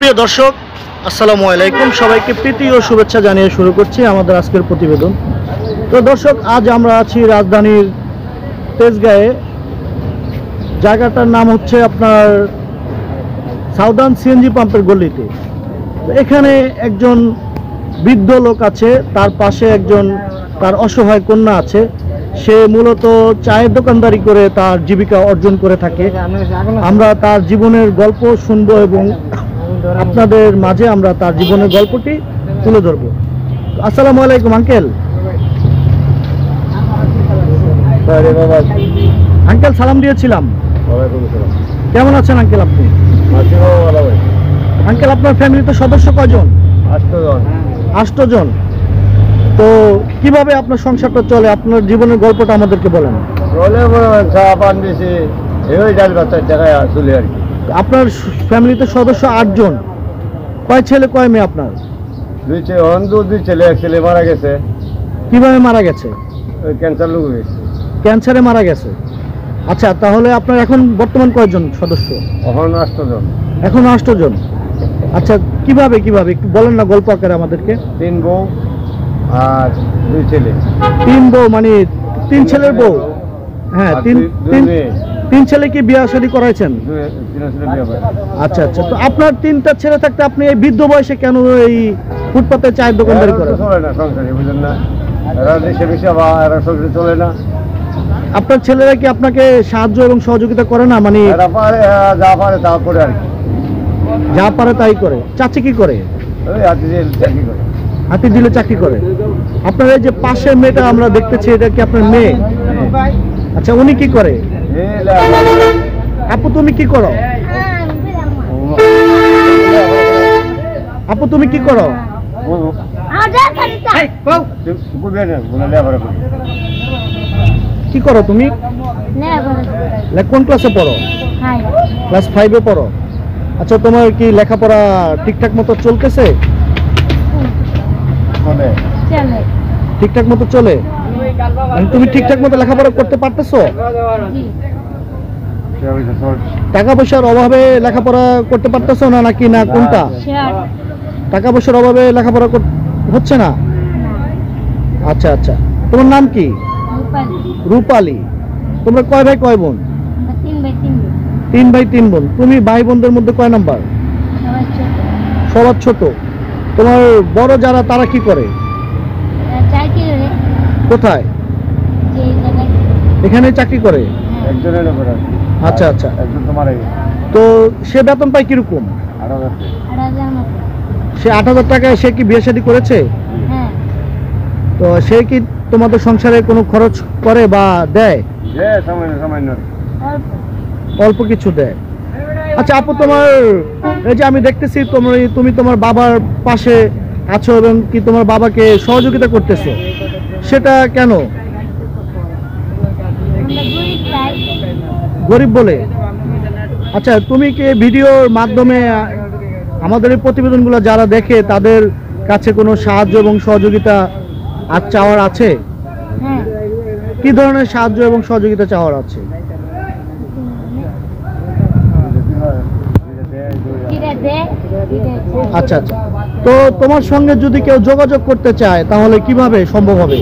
প্রিয় দর্শক, আসসালামু আলাইকুম। সবাইকে প্রীতি ও শুভেচ্ছা জানিয়ে শুরু করছি আমাদের আজকের প্রতিবেদন। তো দর্শক, আজ আমরা আছি রাজধানীর তেজগাঁয়ে। জায়গাটার নাম হচ্ছে আপনার সাউদার্ন সিএনজি পাম্পের গলিতে। এখানে একজন বৃদ্ধ লোক আছে, তার পাশে একজন তার অসহায় কন্যা আছে। সে মূলত চায়ের দোকানদারি করে তার জীবিকা অর্জন করে থাকে। আমরা তার জীবনের গল্প শুনবো এবং আপনাদের মাঝে আমরা তার জীবনের গল্পটি তুলে ধরবো। আসসালামু আলাইকুম আঙ্কেল। আঙ্কেল সালাম দিয়েছিলাম। কেমন আছেন আঙ্কেল আপনি? আঙ্কেল আপনার ফ্যামিলিতে সদস্য কয়জন? 8 জন। তো কিভাবে আপনার সংসারটা চলে? আপনার জীবনের গল্পটা আমাদেরকে বলেন। আপনার ফ্যামিলিতে সদস্য 8 জন। কয় ছেলে কয় মেয়ে আপনার? 2 ছেলে, 1 ছেলে মারা গেছে। কিভাবে মারা গেছে? ক্যান্সার রোগ হয়েছে। ক্যান্সারে মারা গেছে। আচ্ছা, তাহলে আপনার এখন বর্তমান কয়জন সদস্য? এখন 8 জন। এখন 8 জন। আচ্ছা, কিভাবে একটু বলেন না গল্প আকারে আমাদেরকে। 3 বউ আর 2 ছেলে। 3 বউ মানে 3 ছেলের বউ? হ্যাঁ, 3 ছেলে কি বিয়ে শাদী করাইছেন? আচ্ছা আচ্ছা। তো আপনার 3টা ছেলে থাকতে আপনি এই বৃদ্ধ বয়সে কেন এই ফুটপাতে চায়ের দোকানদারি করেন? চলে না সংসারে, বুঝলেন না? এরা দেশে বেশি বা এরা সংসারে চলে না। আপনার ছেলেরা কি আপনাকে সাহায্য এবং সহযোগিতা করে না? মানে এরা পারে, যা পারে তা করে আর কি। যা পারে তাই করে। চাচি কি করে? ওই চাকরি করে। হাতি দিলে চাকরি করে। আপনার এই যে পাশের মেয়েটা আমরা দেখতেছি, এটা কি আপনার মেয়ে? আচ্ছা, উনি কি করে? আপু তুমি কি করো? আপু তুমি কি করো? কি করো তুমি? কোন ক্লাসে পড়ো? ক্লাস 5-এ পড়ো। আচ্ছা, তোমার কি লেখাপড়া ঠিকঠাক মতো চলতেছে? ঠিকঠাক মতো চলে? তুমি ঠিকঠাক মতো লেখাপড়া করতে পারতেছো? টাকা পয়সার অভাবে লেখাপড়া করতে পারতেছো না নাকি না কোনটা? টাকা পয়সার অভাবে লেখাপড়া হচ্ছে না? আচ্ছা আচ্ছা। তোমার নাম কি? রূপালী। তোমরা কয় ভাই কয় বোন? 3 ভাই 3 বোন। তুমি ভাই বোনদের মধ্যে কয় নাম্বার? সবার ছোট। তোমার বড় যারা তারা কি করে? কোথায়? এখানে চাকরি করে। আচ্ছা আচ্ছা। তো সে বেতন পায় কিরকম? সে 8,000 টাকায় সে কি বিয়ে শাদী করেছে? তো সে কি তোমাদের সংসারে কোনো খরচ করে বা দেয়? অল্প কিছু দেয়। আচ্ছা আপু, তোমার এই যে আমি দেখতেছি তুমি তোমার বাবার পাশে আছো এবং কি তোমার বাবাকে সহযোগিতা করতেছো, সেটা কেন? গরিব বলে? আচ্ছা, তুমি কি ভিডিওর মাধ্যমে আমাদের এই প্রতিবেদনগুলো যারা দেখে তাদের কাছে কোনো সাহায্য এবং সহযোগিতা আর চাওয়ার আছে? কি ধরনের সাহায্য এবং সহযোগিতা চাওয়ার আছে? আচ্ছা আচ্ছা। তো তোমার সঙ্গে যদি কেউ যোগাযোগ করতে চায় তাহলে কিভাবে সম্ভব হবে?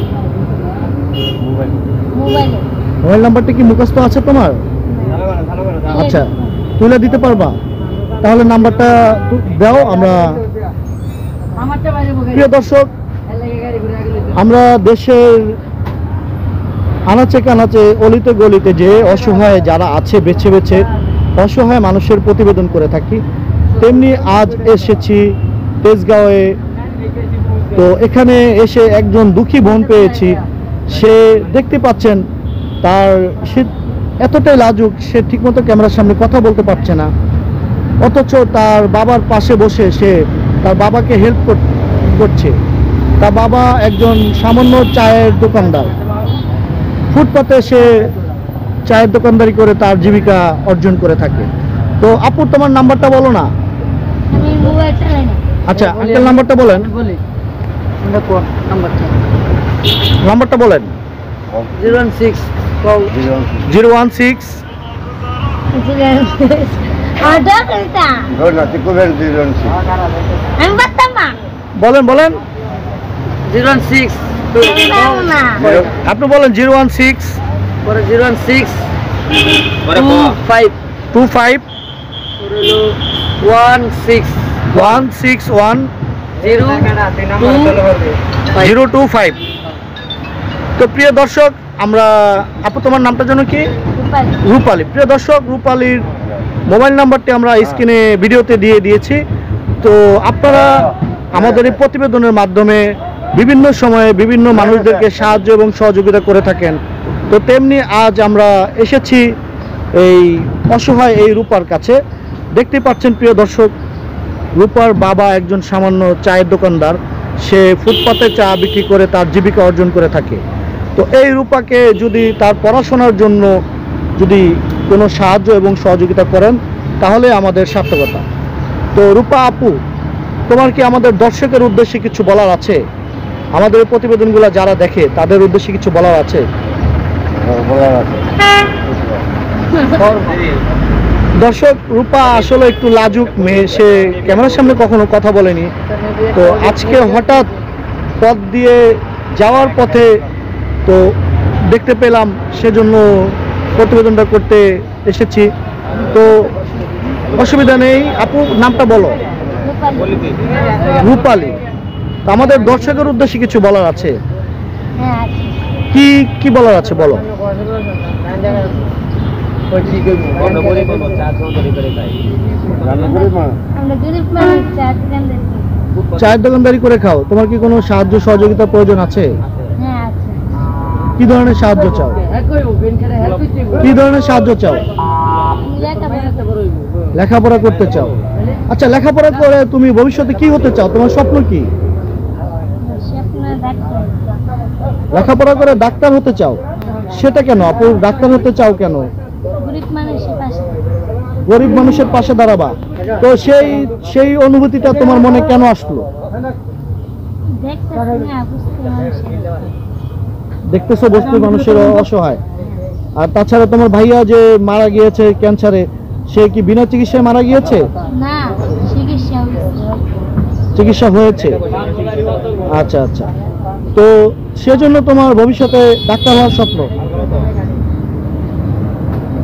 মোবাইল নাম্বারটা কি মুখস্থ আছে তোমার? আচ্ছা, তুলে দিতে পারবা? তাহলে নাম্বারটা দাও। আমরা প্রিয় দর্শক, আমরা দেশের আনাচে কানাচে অলিতে গলিতে যে অসহায় যারা আছে বেছে বেছে অসহায় মানুষের প্রতিবেদন করে থাকি, তেমনি আজ এসেছি তেজগাঁওয়ে। তো এখানে এসে একজন দুঃখী বোন পেয়েছি। সে দেখতে পাচ্ছেন সে এতটাই লাজুক, সে ঠিকমতো ক্যামেরার সামনে কথা বলতে পারছে না, অথচ তার বাবার পাশে বসে সে তার বাবাকে হেল্প করছে। তার বাবা একজন সামান্য চায়ের দোকানদার। ফুটপাতে সে চায়ের দোকানদারি করে তার জীবিকা অর্জন করে থাকে। তো আপু, তোমার নাম্বারটা বলো না। আচ্ছা আঙ্কেল, নাম্বারটা বলেন। নাম্বারটা বলেন। 016 ধর না তুই করবেন 216 বলেন বলেন 016 আপনি বলেন 016 পরে 016 পরে 5 25 16 161 025। তো প্রিয় দর্শক, আমরা আপু তোমার নামটা যেন কি? রূপালী। প্রিয় দর্শক, রূপালীর মোবাইল নাম্বারটি আমরা স্ক্রিনে ভিডিওতে দিয়ে দিয়েছি। তো আপনারা আমাদের এই প্রতিবেদনের মাধ্যমে বিভিন্ন সময়ে বিভিন্ন মানুষদেরকে সাহায্য এবং সহযোগিতা করে থাকেন। তো তেমনি আজ আমরা এসেছি এই অসহায় এই রূপার কাছে। দেখতে পাচ্ছেন প্রিয় দর্শক, রূপার বাবা একজন সামান্য চায়ের দোকানদার। সে ফুটপাতে চা বিক্রি করে তার জীবিকা অর্জন করে থাকে। তো এই রূপাকে যদি তার পড়াশোনার জন্য যদি কোনো সাহায্য এবং সহযোগিতা করেন তাহলে আমাদের সার্থকতা। তো রূপা আপু, তোমার কি আমাদের দর্শকের উদ্দেশ্যে কিছু বলার আছে? আমাদের এই প্রতিবেদনগুলো যারা দেখে তাদের উদ্দেশ্যে কিছু বলার আছে? বলার আছে। দর্শক, রূপা আসলে একটু লাজুক মেয়ে, সে ক্যামেরার সামনে কখনো কথা বলেনি। তো আজকে হঠাৎ পথ দিয়ে যাওয়ার পথে তো দেখতে পেলাম, সেজন্য প্রতিবেদনটা করতে এসেছি। তো অসুবিধা নেই, আপু নামটা বলো। রূপালী। তো আমাদের দর্শকের উদ্দেশ্যে কিছু বলার আছে? কি কি বলার আছে বলো। চায়ের দোকানদারি করে খাও, তোমার কি কোনো সাহায্য সহযোগিতার প্রয়োজন আছে? কি ধরনের সাহায্য চাও? কি ধরনের সাহায্য চাও? লেখাপড়া করতে চাও। আচ্ছা, লেখাপড়া করে তুমি ভবিষ্যতে কি হতে চাও? তোমার স্বপ্ন কি? লেখাপড়া করে ডাক্তার হতে চাও। সেটা কেন আপু? ডাক্তার হতে চাও কেন? গরিব মানুষের পাশে দাঁড়াবা। তো সেই অনুভূতিটা তোমার মনে কেন আসলো? দেখতেছো বস্তির মানুষের অসহায়। আর তাছাড়া তোমার ভাইয়া যে মারা গিয়েছে ক্যান্সারে, সে কি বিনা চিকিৎসায় মারা গিয়েছে? চিকিৎসা হয়েছে। আচ্ছা আচ্ছা। তো সেজন্য তোমার ভবিষ্যতে ডাক্তার হওয়ার স্বপ্ন।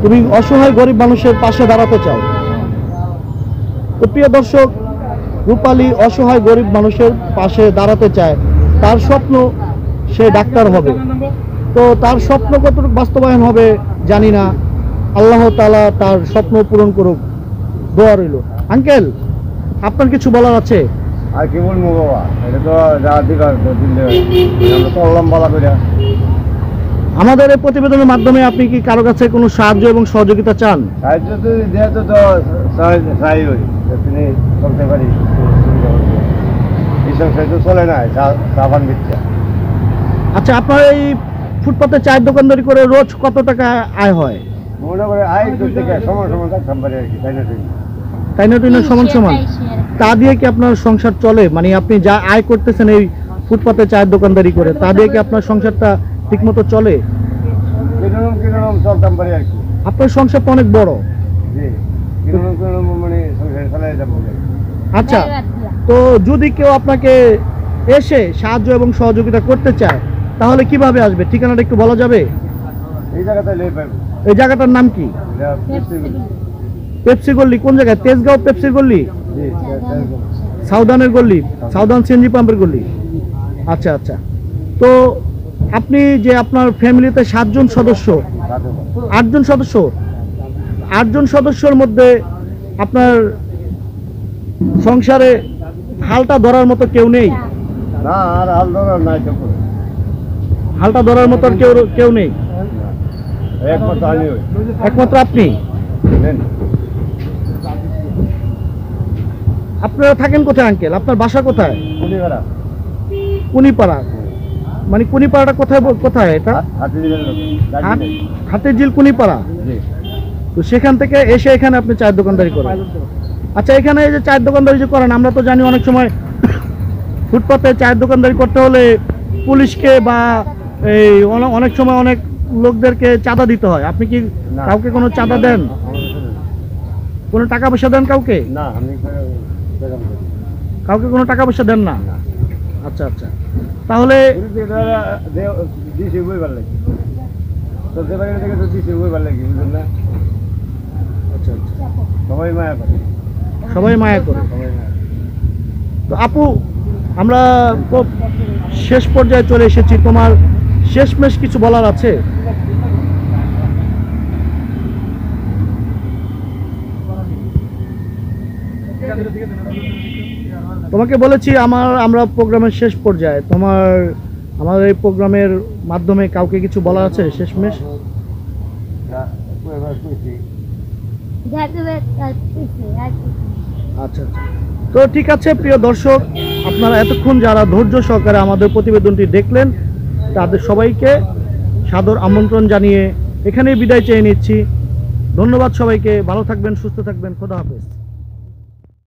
তুমি অসহায় গরিব মানুষের পাশে দাঁড়াতে চাও। তো প্রিয় দর্শক, রূপালী অসহায় গরিব মানুষের পাশে দাঁড়াতে চায়। তার স্বপ্ন সে ডাক্তার হবে। তো তার স্বপ্ন কতটুকু বাস্তবায়ন হবে জানি না। আল্লাহ তাআলা তার স্বপ্ন পূরণ করুক, দোয়া রইল। আঙ্কেল, আপনার কিছু বলার আছে? আর কি বলবো বাবা, এটা তো যা দিবার দিলে আমরা তো লম্বা করে। আমাদের এই প্রতিবেদনের মাধ্যমে আপনি কি কারো কাছে কোনো সাহায্য এবং সহযোগিতা চান? সাহায্য তো যেহেতু তো চাই হই, তিনি চলতে পারি। এই সংসার তো চলে না, সাবান দিচ্ছে। আচ্ছা, আপনার এই ফুটপাতে চায়ের দোকানদারি করে রোজ কত টাকা আয় হয়? মনে করে আয় তো থেকে সমান সমান থাকতাম পারি আর কি, তাই না? তাই না? তুই না সমান সমান তা দিয়ে কি আপনার সংসার চলে? মানে আপনি যা আয় করতেছেন এই ফুটপাতে চায়ের দোকানদারি করে, তা দিয়ে কি আপনার সংসারটা ঠিকমতো চলে? কিরকম চলতাম পারি আর কি। আপনার সংসারটা অনেক বড়। জি, কিরকম মানে সংসার চালাই যাবো। আচ্ছা, তো যদি কেউ আপনাকে এসে সাহায্য এবং সহযোগিতা করতে চায় তাহলে কিভাবে আসবে? ঠিকানাটা একটু বলা যাবে? এই জায়গাতে লই পাইব। এই জায়গাটার নাম কি? পেপসি গল্লি। কোন জায়গায়? তেজগাঁও পেপসি গল্লি, জি, সাউদানের গল্লি, সাউদান সিএনজি পাম্পের গল্লি। আচ্ছা আচ্ছা। তো আপনি যে আপনার ফ্যামিলিতে 7 জন সদস্য, 8 জন সদস্য, 8 জন সদস্যর মধ্যে আপনার সংসারে হালটা ধরার মতো কেউ নেই? না, আর হাল ধরার নাই তো। হালটা ধরার মতো আর কেউ নেই? একমাত্র আমি হই। একমাত্র আপনি? আপনারা থাকেন কোথায় আঙ্কেল? আপনার বাসা কোথায়? কুলিপাড়া। কুনিপাড়া। মানে কুনিপাড়াটা কোথায়? কোথায় এটা? হাতের ঝিল কুনিপাড়া। তো সেখান থেকে এসে এখানে আপনি চায়ের দোকানদারি করেন। আচ্ছা, এখানে এই যে চায়ের দোকানদারি যে করেন, আমরা তো জানি অনেক সময় ফুটপাতে চায়ের দোকানদারি করতে হলে পুলিশকে বা এই অনেক সময় অনেক লোকদেরকে চাঁদা দিতে হয়। আপনি কি কাউকে কোনো চাঁদা দেন? কোনো টাকা পয়সা দেন কাউকে? না আমি বেগম করি কাউকে কোনো টাকা পয়সা দেন না? না আচ্ছা আচ্ছা, তাহলে দিছি বই ভালো লাগে তো দেবাগের থেকে তো দিছি বই ভালো লাগে বুঝলেন না আচ্ছা আচ্ছা, সবাই মায়া করে সবাই মায়া করে। সবাই মায়া করে। তো আপু, আমরা শেষ পর্যায়ে চলে এসেছি, তোমার শেষমেশ কিছু বলার আছে? তোমাকে বলেছি আমরা প্রোগ্রামের শেষ পর্যায়ে, আমাদের এই প্রোগ্রামের মাধ্যমে কাউকে কিছু বলার আছে শেষমেশ? এবার কইছি আচ্ছা আচ্ছা, তো ঠিক আছে প্রিয় দর্শক, আপনারা এতক্ষণ যারা ধৈর্য সহকারে আমাদের প্রতিবেদনটি দেখলেন তাদের সবাইকে সাদর আমন্ত্রণ জানিয়ে এখানেই বিদায় চেয়ে নিচ্ছি। ধন্যবাদ সবাইকে, ভালো থাকবেন, সুস্থ থাকবেন, খোদা হাফেজ।